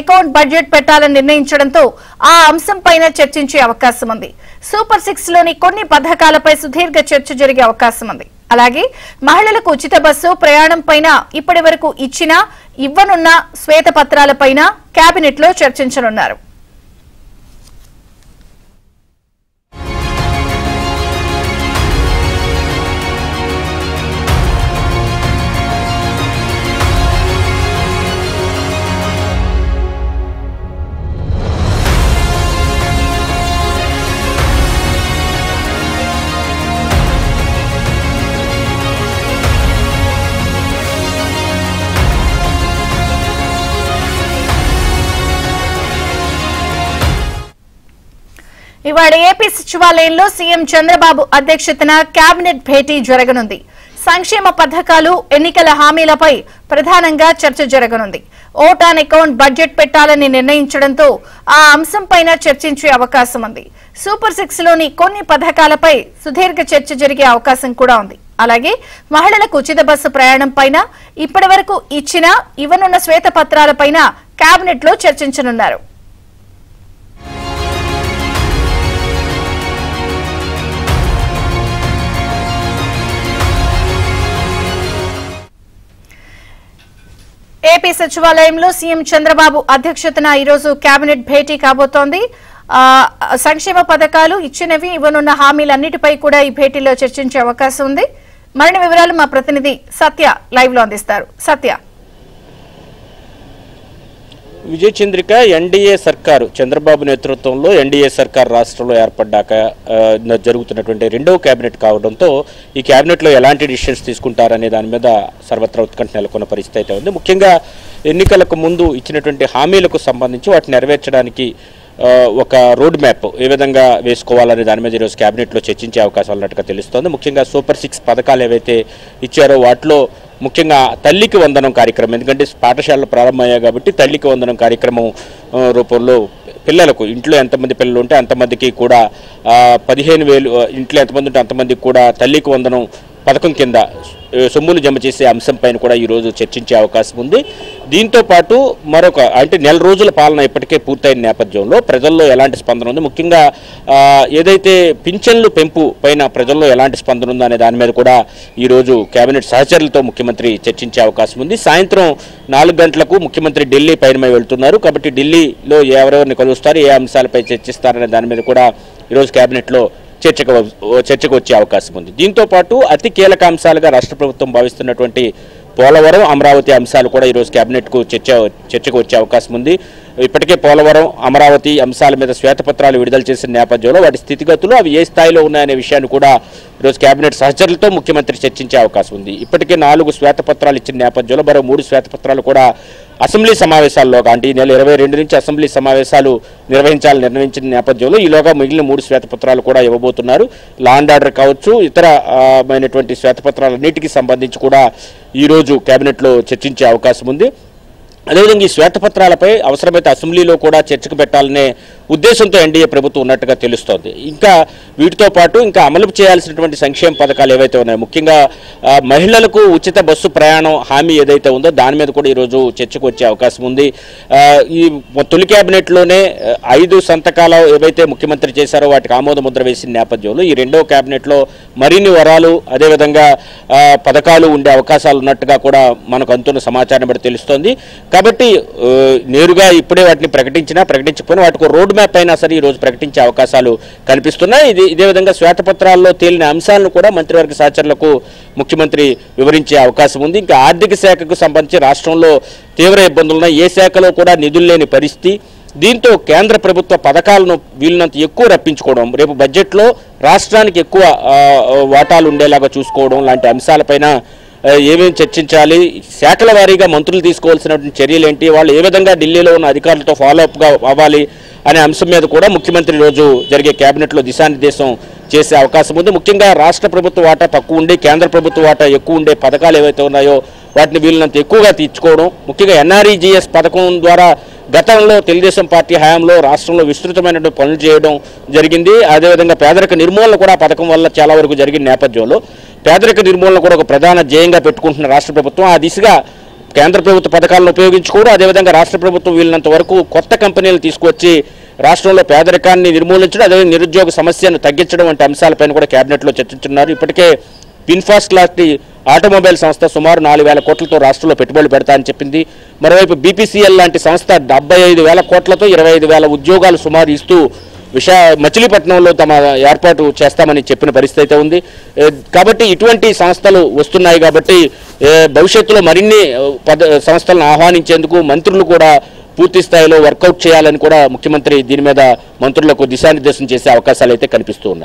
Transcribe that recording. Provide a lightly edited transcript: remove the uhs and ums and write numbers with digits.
Account budget పెట్టాలని నిర్ణయించడంతో ఆ అంశంపైన చర్చించే అవకాశం ఉంది. సూపర్ 6 లోని కొన్ని పథకాలపై సుదీర్ఘ చర్చ జరిగే అవకాశం ఉంది. అలాగే మహిళలకు ఉచిత బస్సు ప్రయాణం పైన ఇప్పటి వరకు ఇచ్చిన ఇవ్వనున్న శ్వేతపత్రాలపైన కేబినెట్ లో చర్చించనున్నారు. ఇవాళ ఏపీ సచివాలయంలో సీఎం చంద్రబాబు అధ్యక్షతన కేబినెట్ భేటీ జరగనుంది. సంక్షేమ పథకాలు, ఎన్నికల హామీలపై ప్రధానంగా చర్చ జరగనుంది. ఓట్ ఆన్ అకౌంట్ బడ్జెట్ పెట్టాలని నిర్ణయించడంతో ఆ అంశంపైన చర్చించే అవకాశం ఉంది. సూపర్ 6 లోని కొన్ని పథకాలపై సుదీర్ఘ చర్చ జరిగే అవకాశం కూడా ఉంది. అలాగే మహిళలకు ఉచిత బస్సు ప్రయాణం పైన ఇప్పటి వరకు ఇచ్చిన ఇవ్వనున్న శ్వేతపత్రాలపైన కేబినెట్ లో చర్చించనున్నారు. ఏపీ సచివాలయంలో సీఎం చంద్రబాబు అధ్యక్షతన ఈరోజు కేబినెట్ భేటీ కాబోతోంది. సంక్షేమ పథకాలు, ఇచ్చినవి, ఇవ్వనున్న హామీలన్నిటిపై కూడా ఈ భేటీలో చర్చించే అవకాశం ఉంది. మరిన్ని వివరాలు మా ప్రతినిధి సత్య లైవ్ లో అందిస్తారు. సత్య. విజయ్ చంద్రిక, ఎన్డీఏ సర్కారు చంద్రబాబు నేతృత్వంలో ఎన్డీఏ సర్కారు రాష్ట్రంలో ఏర్పడ్డాక జరుగుతున్నటువంటి రెండవ కేబినెట్ కావడంతో ఈ కేబినెట్లో ఎలాంటి డిసిషన్స్ తీసుకుంటారనే దాని మీద సర్వత్రా ఉత్కంఠ నెలకొన్న పరిస్థితి అయితే ఉంది. ముఖ్యంగా ఎన్నికలకు ముందు ఇచ్చినటువంటి హామీలకు సంబంధించి వాటిని నెరవేర్చడానికి ఒక రోడ్ మ్యాప్ ఏ విధంగా వేసుకోవాలనే దాని మీద ఈరోజు కేబినెట్లో చర్చించే అవకాశం ఉన్నట్టుగా తెలుస్తోంది. ముఖ్యంగా సూపర్ 6 పథకాలు ఏవైతే ఇచ్చారో వాటిలో ముఖ్యంగా తల్లికి వందనం కార్యక్రమం, ఎందుకంటే పాఠశాలలు ప్రారంభమయ్యాయి కాబట్టి తల్లికి వందనం కార్యక్రమం రూపంలో పిల్లలకు, ఇంట్లో ఎంతమంది పిల్లలు ఉంటే అంతమందికి కూడా 15,000, ఇంట్లో ఎంతమంది ఉంటే అంతమందికి కూడా తల్లికి వందనం పథకం కింద సొమ్ములు జమ చేసే అంశంపైన కూడా ఈరోజు చర్చించే అవకాశం ఉంది. దీంతో పాటు మరొక అంటే నెల రోజుల పాలన ఇప్పటికే పూర్తయిన నేపథ్యంలో ప్రజల్లో ఎలాంటి స్పందన ఉంది, ముఖ్యంగా ఏదైతే పింఛన్లు పెంపు పైన ప్రజల్లో ఎలాంటి స్పందన ఉందో అనే దాని మీద కూడా ఈరోజు కేబినెట్ సహచరులతో ముఖ్యమంత్రి చర్చించే అవకాశం ఉంది. సాయంత్రం 4 గంటలకు ముఖ్యమంత్రి ఢిల్లీ పయనమై వెళ్తున్నారు కాబట్టి ఢిల్లీలో ఎవరెవరిని కలుస్తారు, ఏ అంశాలపై చర్చిస్తారనే దాని మీద కూడా ఈరోజు కేబినెట్లో చర్చకు వచ్చే అవకాశం ఉంది. దీంతో పాటు అతి కీలక అంశాలుగా రాష్ట్ర ప్రభుత్వం భావిస్తున్నటువంటి పోలవరం, అమరావతి అంశాలు కూడా ఈరోజు కేబినెట్కు చర్చకు వచ్చే అవకాశం ఉంది. ఇప్పటికే పోలవరం, అమరావతి అంశాల మీద శ్వేతపత్రాలు విడుదల చేసిన నేపథ్యంలో వాటి స్థితిగతులు అవి ఏ స్థాయిలో ఉన్నాయనే విషయాన్ని కూడా ఈరోజు కేబినెట్ సహచరులతో ముఖ్యమంత్రి చర్చించే అవకాశం ఉంది. ఇప్పటికే 4 శ్వేతపత్రాలు ఇచ్చిన నేపథ్యంలో మరో 3 శ్వేతపత్రాలు కూడా అసెంబ్లీ సమావేశాల్లోగా, అంటే ఈ నెల 22 నుంచి అసెంబ్లీ సమావేశాలు నిర్వహించాలని నిర్ణయించిన నేపథ్యంలో ఈలోగా మిగిలిన 3 శ్వేతపత్రాలు కూడా ఇవ్వబోతున్నారు. లా అండ్ ఆర్డర్ కావచ్చు, ఇతరమైనటువంటి శ్వేతపత్రాలన్నిటికీ సంబంధించి కూడా ఈరోజు కేబినెట్లో చర్చించే అవకాశం ఉంది. అదేవిధంగా ఈ శ్వేతపత్రాలపై అవసరమైతే అసెంబ్లీలో కూడా చర్చకు పెట్టాలనే ఉద్దేశంతో ఎన్డీఏ ప్రభుత్వం ఉన్నట్టుగా తెలుస్తోంది. ఇంకా వీటితో పాటు ఇంకా అమలు చేయాల్సినటువంటి సంక్షేమ పథకాలు ఏవైతే ఉన్నాయో, ముఖ్యంగా మహిళలకు ఉచిత బస్సు ప్రయాణం హామీ ఏదైతే ఉందో దాని మీద కూడా ఈరోజు చర్చకు వచ్చే అవకాశం ఉంది. ఈ తొలి కేబినెట్లోనే 5 సంతకాలు ఏవైతే ముఖ్యమంత్రి చేశారో వాటికి ఆమోద ముద్ర వేసిన నేపథ్యంలో ఈ రెండవ కేబినెట్లో మరిన్ని వరాలు, అదేవిధంగా పథకాలు ఉండే అవకాశాలు ఉన్నట్టుగా కూడా మనకు అందుతున్న సమాచారం బట్టి తెలుస్తోంది. కాబట్టి నేరుగా ఇప్పుడే వాటిని ప్రకటించకపోయినా వాటికి రోడ్ మ్యాప్ అయినా సరే ఈరోజు ప్రకటించే అవకాశాలు కనిపిస్తున్నాయి. ఇదే విధంగా శ్వేతపత్రాల్లో తేలిన అంశాలను కూడా మంత్రివర్గ సహచరులకు ముఖ్యమంత్రి వివరించే అవకాశం ఉంది. ఇంకా ఆర్థిక శాఖకు సంబంధించి రాష్ట్రంలో తీవ్ర ఇబ్బందులున్నాయి, ఏ శాఖలో కూడా నిధులు లేని పరిస్థితి. దీంతో కేంద్ర ప్రభుత్వ పథకాలను వీలునంత ఎక్కువ రప్పించుకోవడం, రేపు బడ్జెట్లో రాష్ట్రానికి ఎక్కువ వాటాలు ఉండేలాగా చూసుకోవడం లాంటి అంశాలపైన ఏమేమి చర్చించాలి, శాఖల వారీగా మంత్రులు తీసుకోవాల్సినటువంటి చర్యలు ఏంటి, వాళ్ళు ఏ విధంగా ఢిల్లీలో ఉన్న అధికారులతో ఫాలోఅప్గా అవ్వాలి అనే అంశం మీద కూడా ముఖ్యమంత్రి రోజు జరిగే కేబినెట్లో దిశానిర్దేశం చేసే అవకాశం ఉంది. ముఖ్యంగా రాష్ట్ర ప్రభుత్వ వాటా తక్కువ ఉండి కేంద్ర ప్రభుత్వ వాటా ఎక్కువ ఉండే పథకాలు ఏవైతే ఉన్నాయో వాటిని వీళ్ళంత ఎక్కువగా తీర్చుకోవడం, ముఖ్యంగా ఎన్ఆర్ఈజీఎస్ పథకం ద్వారా గతంలో తెలుగుదేశం పార్టీ హయాంలో రాష్ట్రంలో విస్తృతమైనటువంటి పనులు చేయడం జరిగింది. అదేవిధంగా పేదరిక నిర్మూలన కూడా పథకం వల్ల చాలా వరకు జరిగిన నేపథ్యంలో పేదరిక నిర్మూలన కూడా ఒక ప్రధాన ధ్యేయంగా పెట్టుకుంటున్న రాష్ట్ర ప్రభుత్వం ఆ దిశగా కేంద్ర ప్రభుత్వ పథకాలను ఉపయోగించుకోవడం, అదేవిధంగా రాష్ట్ర ప్రభుత్వం వీళ్ళంత వరకు కొత్త కంపెనీలు తీసుకువచ్చి రాష్ట్రంలో పేదరికాన్ని నిర్మూలించడం, అదేవిధంగా నిరుద్యోగ సమస్యను తగ్గించడం వంటి అంశాలపైన కూడా కేబినెట్లో చర్చించున్నారు. ఇప్పటికే పిన్ఫాస్ట్ లాంటి ఆటోమొబైల్ సంస్థ సుమారు 4,000 కోట్లతో రాష్ట్రంలో పెట్టుబడులు పెడతా అని చెప్పింది. మరోవైపు బీపీసీఎల్ లాంటి సంస్థ 75,000 కోట్లతో 25,000 ఉద్యోగాలు సుమారు ఇస్తూ మచిలీపట్నంలో తమ ఏర్పాటు చేస్తామని చెప్పిన పరిస్థితి అయితే ఉంది. కాబట్టి ఇటువంటి సంస్థలు వస్తున్నాయి కాబట్టి భవిష్యత్తులో మరిన్ని సంస్థలను ఆహ్వానించేందుకు మంత్రులు కూడా పూర్తి స్థాయిలో వర్కౌట్ చేయాలని కూడా ముఖ్యమంత్రి దీని మీద మంత్రులకు దిశానిర్దేశం చేసే అవకాశాలు అయితే కనిపిస్తూ ఉన్నాయి.